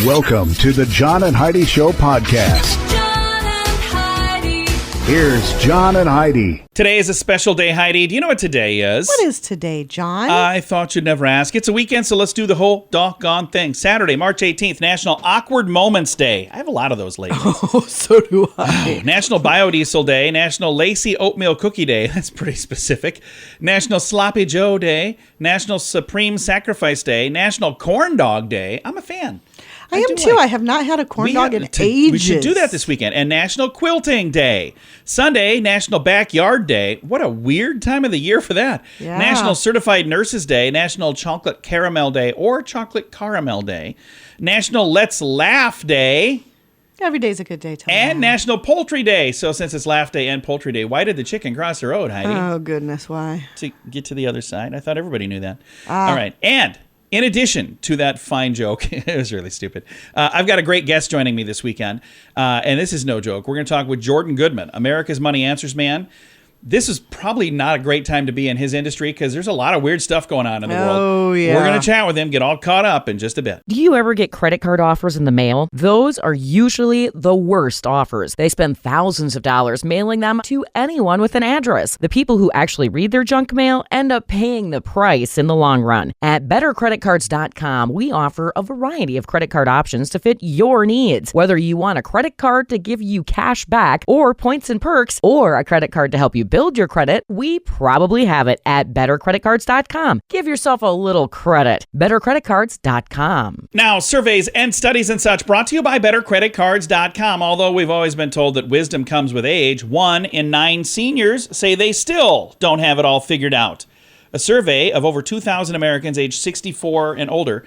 Welcome to the John and Heidi Show podcast. John and Heidi. Here's John and Heidi. Today is a special day, Heidi. Do you know what today is? What is today, John? I thought you'd never ask. It's a weekend, so let's do the whole doggone thing. Saturday, March 18th, National Awkward Moments Day. I have a lot of those lately. Oh, so do I. National Biodiesel Day, National Lacy Oatmeal Cookie Day. That's pretty specific. National Sloppy Joe Day, National Supreme Sacrifice Day, National Corn Dog Day. I'm a fan. I am too. I have not had a corn dog in ages. We should do that this weekend. And National Quilting Day. Sunday, National Backyard Day. What a weird time of the year for that. Yeah. National Certified Nurses Day. National Chocolate Caramel Day or Chocolate Caramel Day. National Let's Laugh Day. Every day's a good day to And laugh. National Poultry Day. So since it's Laugh Day and Poultry Day, why did the chicken cross the road, Heidi? Oh, goodness, why? To get to the other side. I thought everybody knew that. All right. And in addition to that fine joke, it was really stupid, I've got a great guest joining me this weekend. And this is no joke. We're going to talk with Jordan Goodman, America's Money Answers man. This is probably not a great time to be in his industry because there's a lot of weird stuff going on in the world. Oh, yeah. We're going to chat with him, get all caught up in just a bit. Do you ever get credit card offers in the mail? Those are usually the worst offers. They spend thousands of dollars mailing them to anyone with an address. The people who actually read their junk mail end up paying the price in the long run. At bettercreditcards.com, we offer a variety of credit card options to fit your needs. Whether you want a credit card to give you cash back or points and perks, or a credit card to help you build your credit, we probably have it at bettercreditcards.com. Give yourself a little credit. bettercreditcards.com. Now, surveys and studies and such brought to you by bettercreditcards.com. Although we've always been told that wisdom comes with age, 1 in 9 seniors say they still don't have it all figured out. A survey of over 2,000 Americans aged 64 and older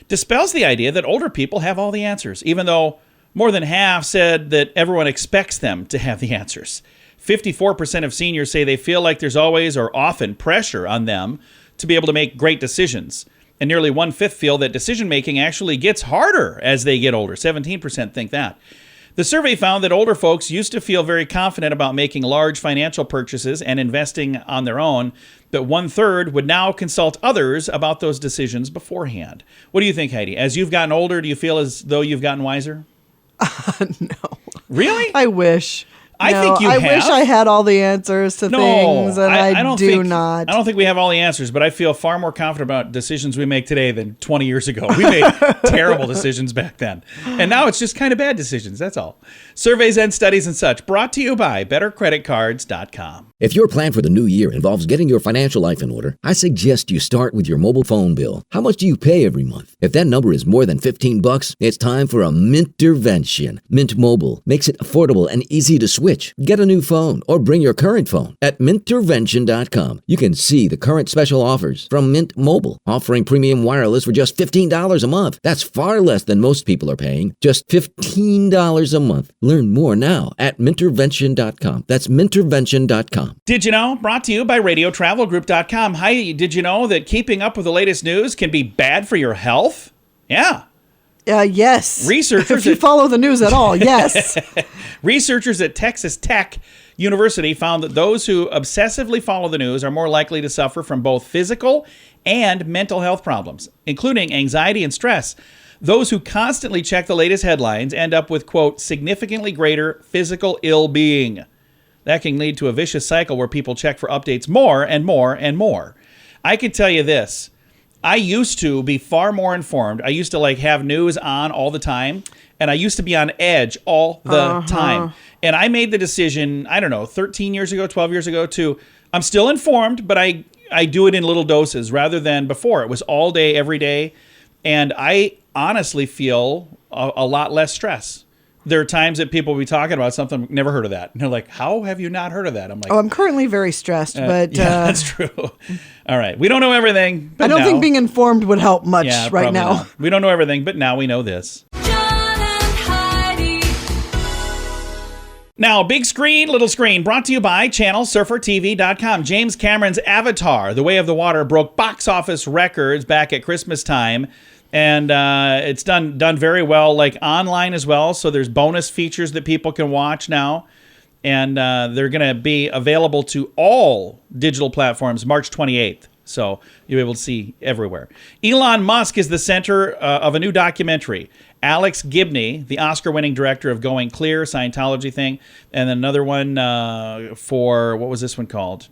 dispels the idea that older people have all the answers, even though more than half said that everyone expects them to have the answers. 54% of seniors say they feel like there's always or often pressure on them to be able to make great decisions. And nearly 1/5 feel that decision-making actually gets harder as they get older. 17% think that. The survey found that older folks used to feel very confident about making large financial purchases and investing on their own, but 1/3 would now consult others about those decisions beforehand. What do you think, Heidi? As you've gotten older, do you feel as though you've gotten wiser? No. Really? I wish. I think you I have. wish I had all the answers to things, and I don't do think, not. I don't think we have all the answers, but I feel far more confident about decisions we make today than 20 years ago. We made terrible decisions back then. And now it's just kind of bad decisions, that's all. Surveys and studies and such brought to you by bettercreditcards.com. If your plan for the new year involves getting your financial life in order, I suggest you start with your mobile phone bill. How much do you pay every month? If that number is more than $15, it's time for a Mintervention. Mint Mobile makes it affordable and easy to switch. Get a new phone or bring your current phone. At Mintervention.com, you can see the current special offers from Mint Mobile, offering premium wireless for just $15 a month. That's far less than most people are paying, just $15 a month. Learn more now at Mintervention.com. That's Mintervention.com. Did you know? Brought to you by RadioTravelGroup.com. Hi, did you know that keeping up with the latest news can be bad for your health? Yeah. Yes. Researchers If you at- follow the news at all, yes. Researchers at Texas Tech University found that those who obsessively follow the news are more likely to suffer from both physical and mental health problems, including anxiety and stress. Those who constantly check the latest headlines end up with, quote, significantly greater physical ill-being. That can lead to a vicious cycle where people check for updates more and more and more. I can tell you this. I used to be far more informed. I used to have news on all the time, and I used to be on edge all the time. And I made the decision, I don't know, 13 years ago, 12 years ago, I'm still informed, but I do it in little doses rather than before. It was all day, every day. And I honestly feel a lot less stress. There are times that people will be talking about something, never heard of that. And they're like, how have you not heard of that? I'm like, I'm currently very stressed, but yeah, that's true. All right. We don't know everything. But I don't now, think being informed would help much right probably now. not. We don't know everything, but now we know this. John and Heidi. Now, big screen, little screen, brought to you by ChannelSurferTV.com. James Cameron's Avatar, The Way of the Water, broke box office records back at Christmas time. And it's done very well, online as well. So there's bonus features that people can watch now. And they're going to be available to all digital platforms March 28th. So you'll be able to see everywhere. Elon Musk is the center of a new documentary. Alex Gibney, the Oscar-winning director of Going Clear, Scientology thing, and then another one for, what was this one called?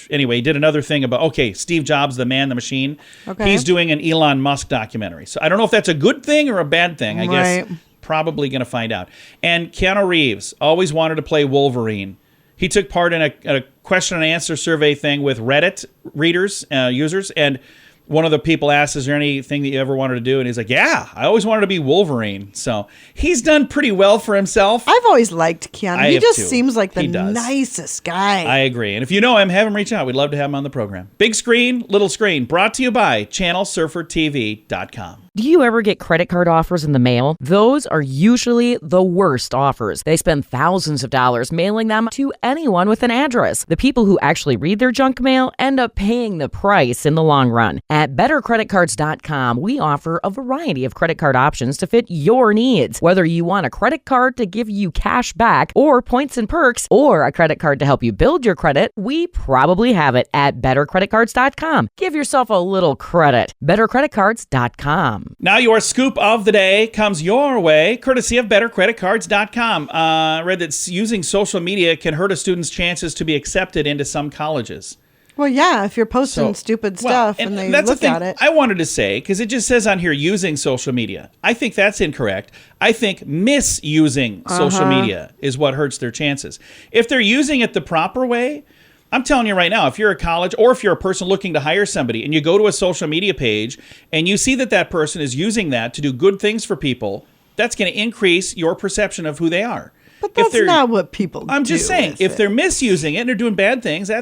Anyway, he did another thing about, Steve Jobs, the man, the machine. Okay. He's doing an Elon Musk documentary. So I don't know if that's a good thing or a bad thing. I guess probably going to find out. And Keanu Reeves always wanted to play Wolverine. He took part in a question and answer survey thing with Reddit readers, users, and one of the people asked, is there anything that you ever wanted to do? And he's like, yeah, I always wanted to be Wolverine. So he's done pretty well for himself. I've always liked Keanu. He just seems like the He does. nicest guy. I agree. And if you know him, have him reach out. We'd love to have him on the program. Big screen, little screen, brought to you by ChannelSurferTV.com. Do you ever get credit card offers in the mail? Those are usually the worst offers. They spend thousands of dollars mailing them to anyone with an address. The people who actually read their junk mail end up paying the price in the long run. At BetterCreditCards.com, we offer a variety of credit card options to fit your needs. Whether you want a credit card to give you cash back or points and perks, or a credit card to help you build your credit, we probably have it at BetterCreditCards.com. Give yourself a little credit. BetterCreditCards.com. Now your scoop of the day comes your way, courtesy of BetterCreditCards.com. I read that using social media can hurt a student's chances to be accepted into some colleges. Well, yeah, if you're posting stupid stuff and they that's look the thing at it. I wanted to say, because it just says on here, using social media. I think that's incorrect. I think misusing social media is what hurts their chances. If they're using it the proper way, I'm telling you right now, if you're a college or if you're a person looking to hire somebody and you go to a social media page and you see that that person is using that to do good things for people, that's going to increase your perception of who they are. But that's not what people do. I'm just saying, if they're misusing it and they're doing bad things,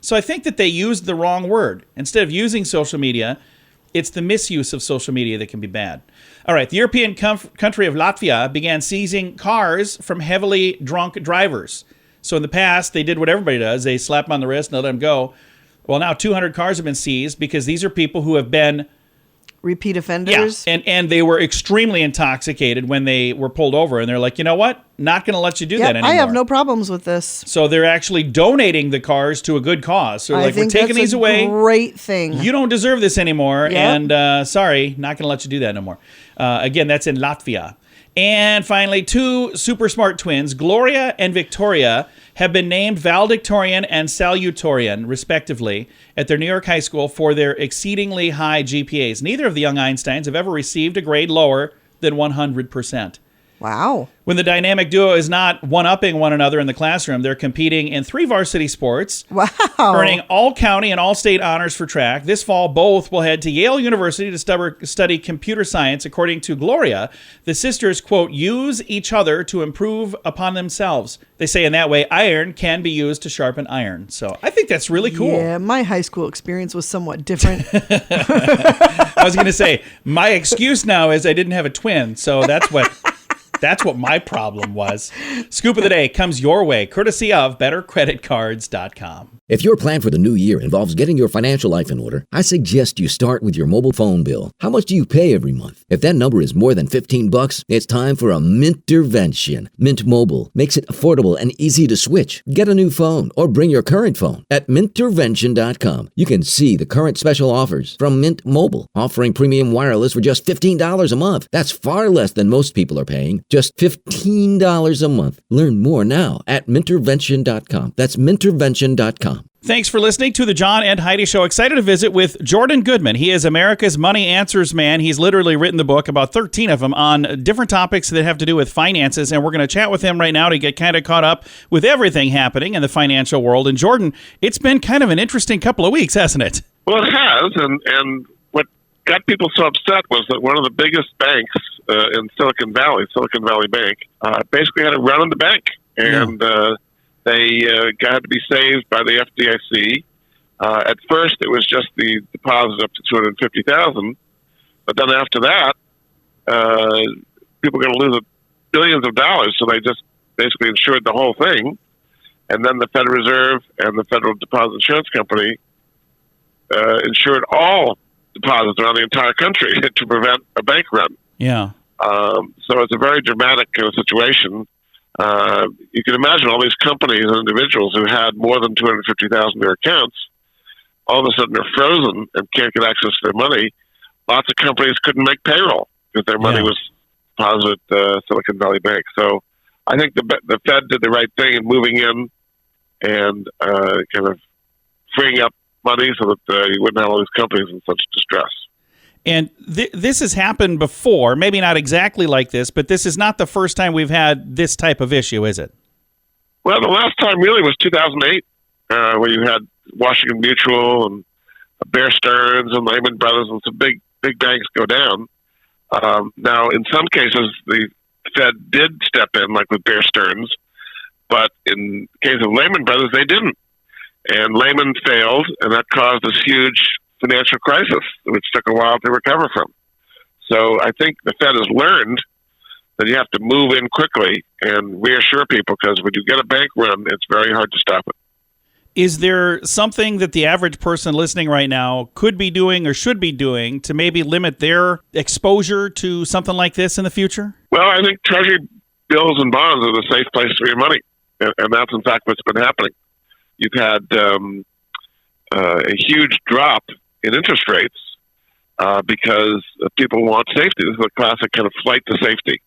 so I think that they used the wrong word. Instead of using social media, it's the misuse of social media that can be bad. All right, the European country of Latvia began seizing cars from heavily drunk drivers. So in the past, they did what everybody does. They slap them on the wrist and let them go. Well, now 200 cars have been seized because these are people who have been repeat offenders. Yeah, and they were extremely intoxicated when they were pulled over. And they're like, you know what? Not going to let you do that anymore. I have no problems with this. So they're actually donating the cars to a good cause. So like, we're taking these away. Great thing. You don't deserve this anymore. Yep. And sorry, not going to let you do that no more. Again, that's in Latvia. And finally, two super smart twins, Gloria and Victoria, have been named valedictorian and salutatorian, respectively, at their New York high school for their exceedingly high GPAs. Neither of the young Einsteins have ever received a grade lower than 100%. Wow. When the dynamic duo is not one-upping one another in the classroom, they're competing in 3 varsity sports, earning all county and all state honors for track. This fall, both will head to Yale University to study computer science. According to Gloria, the sisters, quote, use each other to improve upon themselves. They say in that way, iron can be used to sharpen iron. So I think that's really cool. Yeah, my high school experience was somewhat different. I was going to say, my excuse now is I didn't have a twin, so that's what my problem was. Scoop of the day comes your way, courtesy of BetterCreditCards.com. If your plan for the new year involves getting your financial life in order, I suggest you start with your mobile phone bill. How much do you pay every month? If that number is more than $15, it's time for a Mintervention. Mint Mobile makes it affordable and easy to switch. Get a new phone or bring your current phone. At Mintervention.com, you can see the current special offers from Mint Mobile, offering premium wireless for just $15 a month. That's far less than most people are paying, just $15 a month. Learn more now at Mintervention.com. That's Mintervention.com. Thanks for listening to the John and Heidi Show. Excited to visit with Jordan Goodman. He is America's Money Answers man. He's literally written the book, about 13 of them, on different topics that have to do with finances. And we're going to chat with him right now to get kind of caught up with everything happening in the financial world. And Jordan, it's been kind of an interesting couple of weeks, hasn't it? Well, it has. And what got people so upset was that one of the biggest banks in Silicon Valley Bank, basically had a run on the bank. And they got to be saved by the FDIC. At first, it was just the deposit up to $250,000, but then after that, people are going to lose billions of dollars. So they just basically insured the whole thing, and then the Federal Reserve and the Federal Deposit Insurance Company insured all deposits around the entire country to prevent a bank run. Yeah. So it's a very dramatic kind of situation. You can imagine all these companies and individuals who had more than $250,000 in their accounts, all of a sudden they're frozen and can't get access to their money. Lots of companies couldn't make payroll because their money was deposit Silicon Valley Bank. So I think the Fed did the right thing in moving in and kind of freeing up money so that you wouldn't have all these companies in such distress. And this has happened before, maybe not exactly like this, but this is not the first time we've had this type of issue, is it? Well, the last time really was 2008, where you had Washington Mutual and Bear Stearns and Lehman Brothers and some big banks go down. Now, in some cases, the Fed did step in, like with Bear Stearns, but in the case of Lehman Brothers, they didn't. And Lehman failed, and that caused this huge financial crisis, which took a while to recover from. So I think the Fed has learned that you have to move in quickly and reassure people, because when you get a bank run, it's very hard to stop it. Is there something that the average person listening right now could be doing or should be doing to maybe limit their exposure to something like this in the future? Well, I think Treasury bills and bonds are the safe place for your money, and that's in fact what's been happening. You've had a huge drop in interest rates because people want safety. This is a classic kind of flight to safety.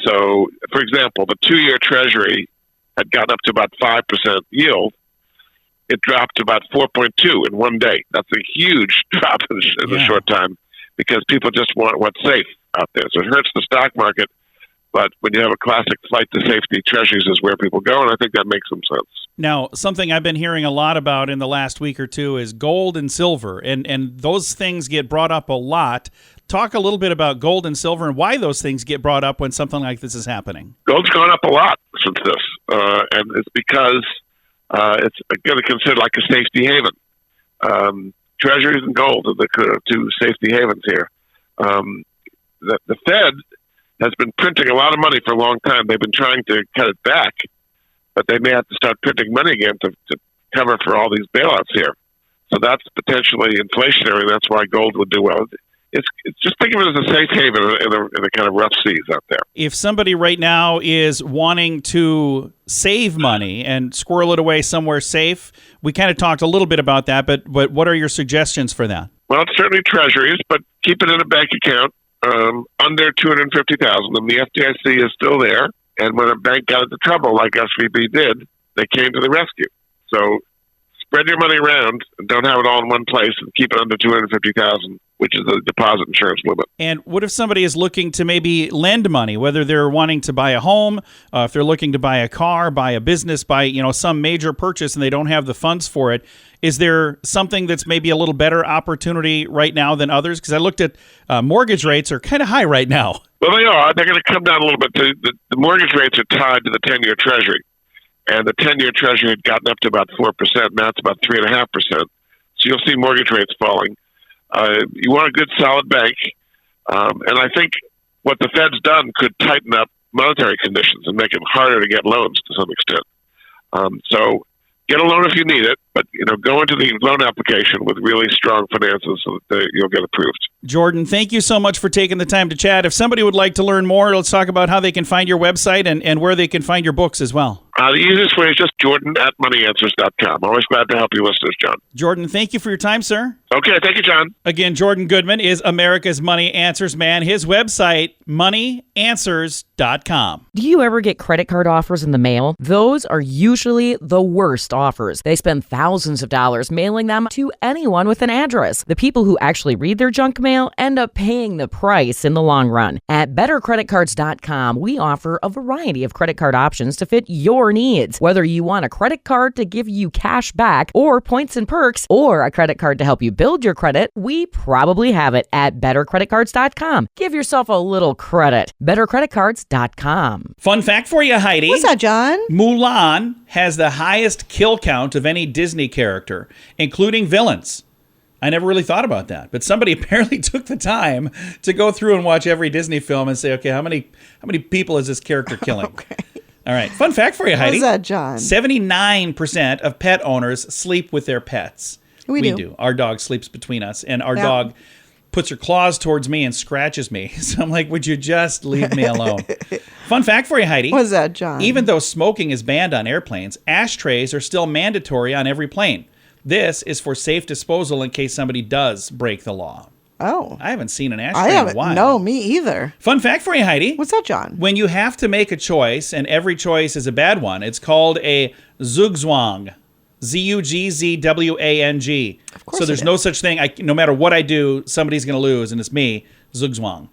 So, for example, the 2-year Treasury had gotten up to about 5% yield. It dropped to about 4.2 in one day. That's a huge drop in a short time, because people just want what's safe out there. So it hurts the stock market, but when you have a classic flight to safety, Treasuries is where people go, and I think that makes some sense. Now, something I've been hearing a lot about in the last week or two is gold and silver, and those things get brought up a lot. Talk a little bit about gold and silver and why those things get brought up when something like this is happening. Gold's gone up a lot since this, and it's because it's going to consider like a safety haven. Treasuries and gold are the two safety havens here. The Fed has been printing a lot of money for a long time. They've been trying to cut it back, but they may have to start printing money again to cover for all these bailouts here. So that's potentially inflationary. That's why gold would do well. It's just think of it as a safe haven in a kind of rough seas out there. If somebody right now is wanting to save money and squirrel it away somewhere safe, we kind of talked a little bit about that, but what are your suggestions for that? Well, it's certainly treasuries, but keep it in a bank account under $250,000. And the FDIC is still there. And when a bank got into trouble, like SVB did, they came to the rescue. So spread your money around and don't have it all in one place, and keep it under $250,000, which is the deposit insurance limit. And what if somebody is looking to maybe lend money, whether they're wanting to buy a home, if they're looking to buy a car, buy a business, buy some major purchase, and they don't have the funds for it? Is there something that's maybe a little better opportunity right now than others? Because I looked at mortgage rates are kind of high right now. Well, they are. They're going to come down a little bit. The mortgage rates are tied to the 10-year Treasury. And the 10-year Treasury had gotten up to about 4%. Now it's about 3.5%. So you'll see mortgage rates falling. You want a good, solid bank. And I think what the Fed's done could tighten up monetary conditions and make it harder to get loans to some extent. So get a loan if you need it, but go into the loan application with really strong finances so that you'll get approved. Jordan, thank you so much for taking the time to chat. If somebody would like to learn more, let's talk about how they can find your website and where they can find your books as well. The easiest way is just jordan@moneyanswers.com. Always glad to help you listeners, John. Jordan, thank you for your time, sir. Okay, thank you, John. Again, Jordan Goodman is America's Money Answers man. His website, moneyanswers.com. Do you ever get credit card offers in the mail? Those are usually the worst offers. They spend thousands of dollars mailing them to anyone with an address. The people who actually read their junk mail end up paying the price in the long run. At bettercreditcards.com, we offer a variety of credit card options to fit your needs. Whether you want a credit card to give you cash back or points and perks, or a credit card to help you build your credit, we probably have it at bettercreditcards.com. Give yourself a little credit. bettercreditcards.com. Fun fact for you, Heidi. What's that, John? Mulan has the highest kill count of any Disney character, including villains. I never really thought about that, but somebody apparently took the time to go through and watch every Disney film and say, okay, how many people is this character killing? Okay. All right. Fun fact for you, Heidi. What's that, John? 79% of pet owners sleep with their pets. We do. Our dog sleeps between us, and our dog puts her claws towards me and scratches me. So I'm like, would you just leave me alone? Fun fact for you, Heidi. What's that, John? Even though smoking is banned on airplanes, ashtrays are still mandatory on every plane. This is for safe disposal in case somebody does break the law. Oh. I haven't seen an I ashtray in a haven't. while. No, me either. Fun fact for you, Heidi. What's that, John? When you have to make a choice and every choice is a bad one, it's called a zugzwang. Zugzwang. Of course So there's it no is. such thing. No matter what I do, somebody's going to lose, and it's me, Zugzwang.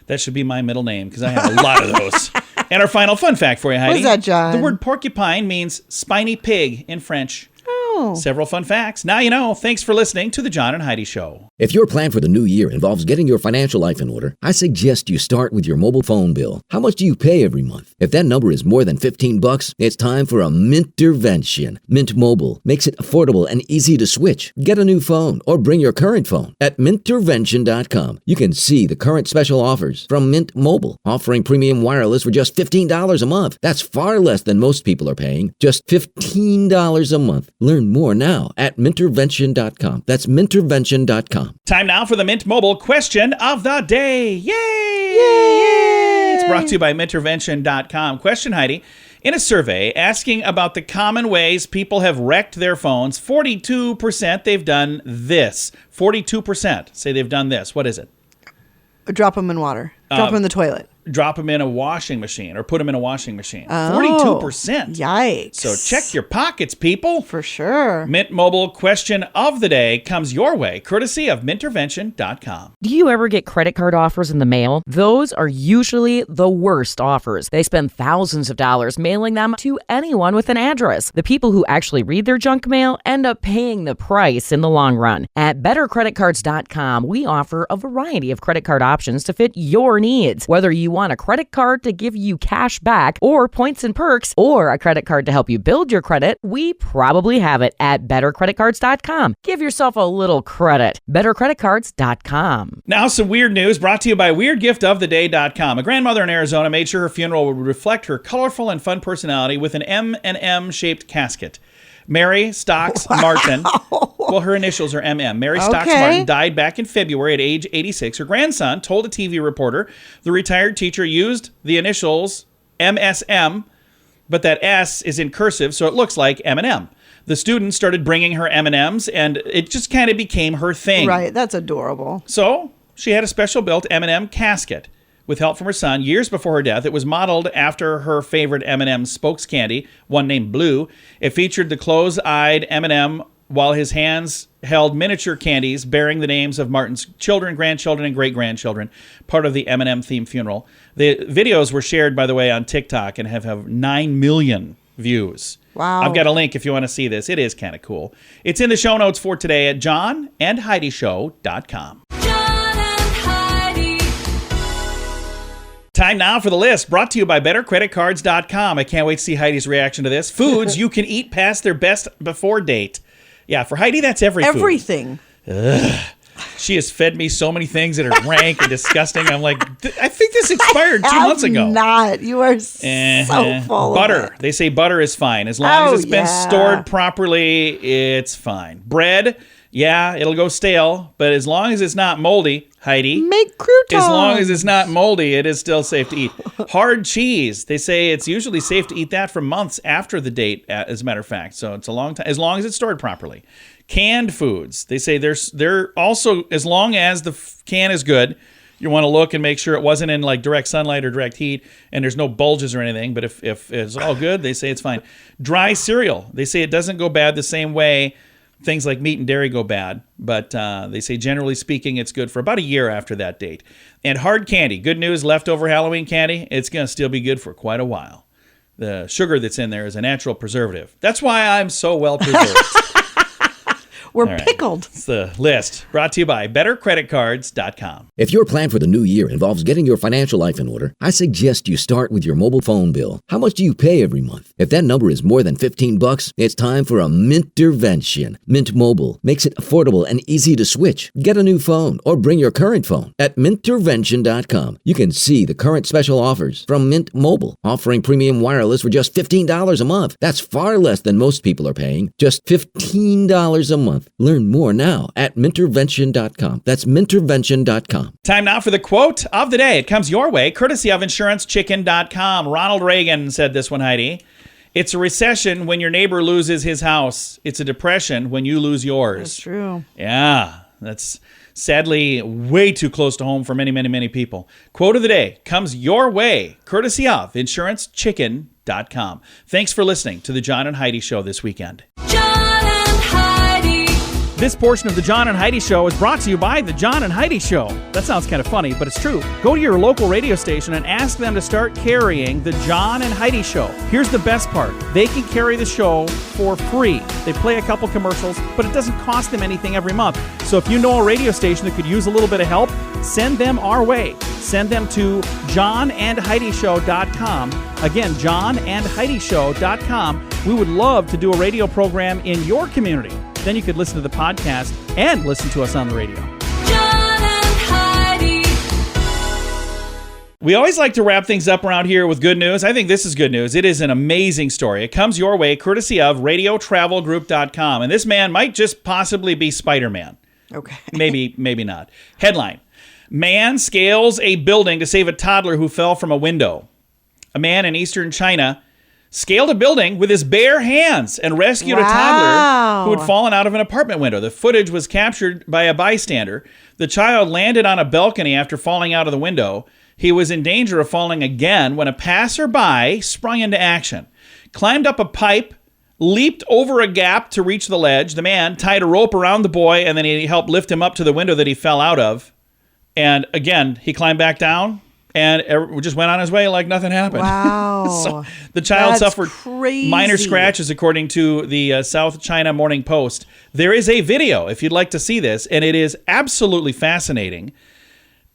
That should be my middle name because I have a lot of those. And our final fun fact for you, Heidi. What is that, John? The word porcupine means spiny pig in French. Oh. Several fun facts. Now you know. Thanks for listening to The John and Heidi Show. If your plan for the new year involves getting your financial life in order, I suggest you start with your mobile phone bill. How much do you pay every month? If that number is more than $15, it's time for a Mintervention. Mint Mobile makes it affordable and easy to switch. Get a new phone or bring your current phone. At Mintervention.com, you can see the current special offers from Mint Mobile, offering premium wireless for just $15 a month. That's far less than most people are paying. Just $15 a month. Learn more now at Mintervention.com. That's Mintervention.com. Time now for the Mint Mobile question of the day. Yay! It's brought to you by Mintervention.com. Question, Heidi. In a survey asking about the common ways people have wrecked their phones, 42% they've done this. 42% say they've done this. What is it? Drop them in water. Drop them in the toilet. Drop them in a washing machine or put them in a washing machine. Oh, 42%. Yikes. So check your pockets, people. For sure. Mint Mobile question of the day comes your way, courtesy of Mintervention.com. Do you ever get credit card offers in the mail? Those are usually the worst offers. They spend thousands of dollars mailing them to anyone with an address. The people who actually read their junk mail end up paying the price in the long run. At BetterCreditCards.com, we offer a variety of credit card options to fit your needs. Whether you want a credit card to give you cash back or points and perks, or a credit card to help you build your credit, we probably have it at BetterCreditCards.com. Give yourself a little credit. BetterCreditCards.com. Now some weird news brought to you by WeirdGiftOfTheDay.com. A grandmother in Arizona made sure her funeral would reflect her colorful and fun personality with an M&M shaped casket. Mary Stocks Martin. Well, her initials are MM. Mary Stocks Martin died back in February at age 86. Her grandson told a TV reporter the retired teacher used the initials MSM, but that S is in cursive, so it looks like M&M. The students started bringing her M&Ms, and it just kind of became her thing. Right. That's adorable. So she had a special built M&M casket. With help from her son, years before her death, it was modeled after her favorite M&M spokes candy, one named Blue. It featured the closed-eyed M&M while his hands held miniature candies bearing the names of Martin's children, grandchildren, and great-grandchildren, part of the M&M-themed funeral. The videos were shared, by the way, on TikTok and have 9 million views. Wow. I've got a link if you want to see this. It is kind of cool. It's in the show notes for today at johnandheidishow.com. John and Heidi. Time now for the list, brought to you by BetterCreditCards.com. I can't wait to see Heidi's reaction to this. Foods you can eat past their best before date. Yeah, for Heidi, that's every food. Everything. She has fed me so many things that are rank and disgusting. I'm like, I think this expired 2 months ago. Not. You are so full Butter. of it. They say butter is fine. As long as it's been stored properly, it's fine. Bread, yeah, it'll go stale. But as long as it's not moldy, Heidi. Make croutons. As long as it's not moldy, it is still safe to eat. Hard cheese. They say it's usually safe to eat that for months after the date, as a matter of fact. So it's a long time, as long as it's stored properly. Canned foods. They say they're also, as long as the can is good, you want to look and make sure it wasn't in like direct sunlight or direct heat and there's no bulges or anything. But if it's all good, they say it's fine. Dry cereal. They say it doesn't go bad the same way things like meat and dairy go bad, but they say generally speaking, it's good for about a year after that date. And hard candy. Good news, leftover Halloween candy, it's going to still be good for quite a while. The sugar that's in there is a natural preservative. That's why I'm so well preserved. We're pickled. It's the list brought to you by BetterCreditCards.com. If your plan for the new year involves getting your financial life in order, I suggest you start with your mobile phone bill. How much do you pay every month? If that number is more than $15, it's time for a Mintervention. Mint Mobile makes it affordable and easy to switch. Get a new phone or bring your current phone. At Mintervention.com, you can see the current special offers from Mint Mobile, offering premium wireless for just $15 a month. That's far less than most people are paying. Just $15 a month. Learn more now at Mintervention.com. That's Mintervention.com. Time now for the quote of the day. It comes your way, courtesy of InsuranceChicken.com. Ronald Reagan said this one, Heidi. It's a recession when your neighbor loses his house. It's a depression when you lose yours. That's true. Yeah, that's Sadly, way too close to home for many, many, many people. Quote of the day comes your way, courtesy of InsuranceChicken.com. Thanks for listening to the John and Heidi Show this weekend. John and Heidi. This portion of the John and Heidi Show is brought to you by the John and Heidi Show. That sounds kind of funny, but it's true. Go to your local radio station and ask them to start carrying the John and Heidi Show. Here's the best part. They can carry the show for free. They play a couple commercials, but it doesn't cost them anything every month. So if you know a radio station that could use a little bit of help, send them our way. Send them to johnandheidishow.com. Again, johnandheidishow.com. We would love to do a radio program in your community. Then you could listen to the podcast and listen to us on the radio. John and Heidi. We always like to wrap things up around here with good news. I think this is good news. It is an amazing story. It comes your way courtesy of radiotravelgroup.com. And this man might just possibly be Spider-Man. Okay. Maybe not. Headline: Man scales a building to save a toddler who fell from a window. A man in eastern China scaled a building with his bare hands and rescued a toddler who had fallen out of an apartment window. The footage was captured by a bystander. The child landed on a balcony after falling out of the window. He was in danger of falling again when a passerby sprung into action, climbed up a pipe, leaped over a gap to reach the ledge. The man tied a rope around the boy, and then he helped lift him up to the window that he fell out of. And again, he climbed back down and just went on his way like nothing happened. Wow. So the child That's suffered crazy. minor scratches, according to the South China Morning Post. There is a video if you'd like to see this, and it is absolutely fascinating.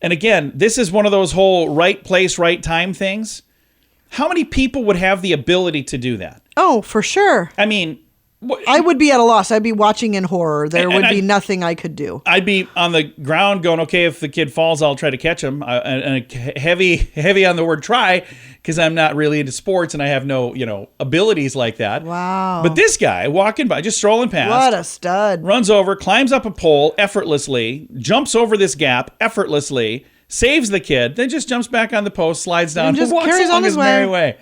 And again, this is one of those whole right place, right time things. How many people would have the ability to do that? Oh, for sure. I mean, I would be at a loss. I'd be watching in horror. There And would be I- nothing I could do. I'd be on the ground going, okay, if the kid falls, I'll try to catch him. And heavy on the word try, because I'm not really into sports and I have no, abilities like that. Wow. But this guy walking by, just strolling past, What a stud. runs over, climbs up a pole effortlessly, jumps over this gap effortlessly, saves the kid, then just jumps back on the post, slides down, And just walks carries along on his merry way. way.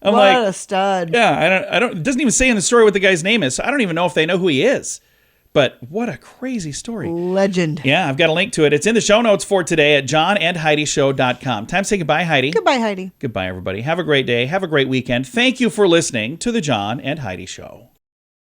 I'm What like, a stud. yeah, I don't. It doesn't even say in the story what the guy's name is. So I don't even know if they know who he is. But what a crazy story. Legend. Yeah, I've got a link to it. It's in the show notes for today at johnandheidishow.com. Time to say goodbye, Heidi. Goodbye, Heidi. Goodbye, everybody. Have a great day. Have a great weekend. Thank you for listening to the John and Heidi Show.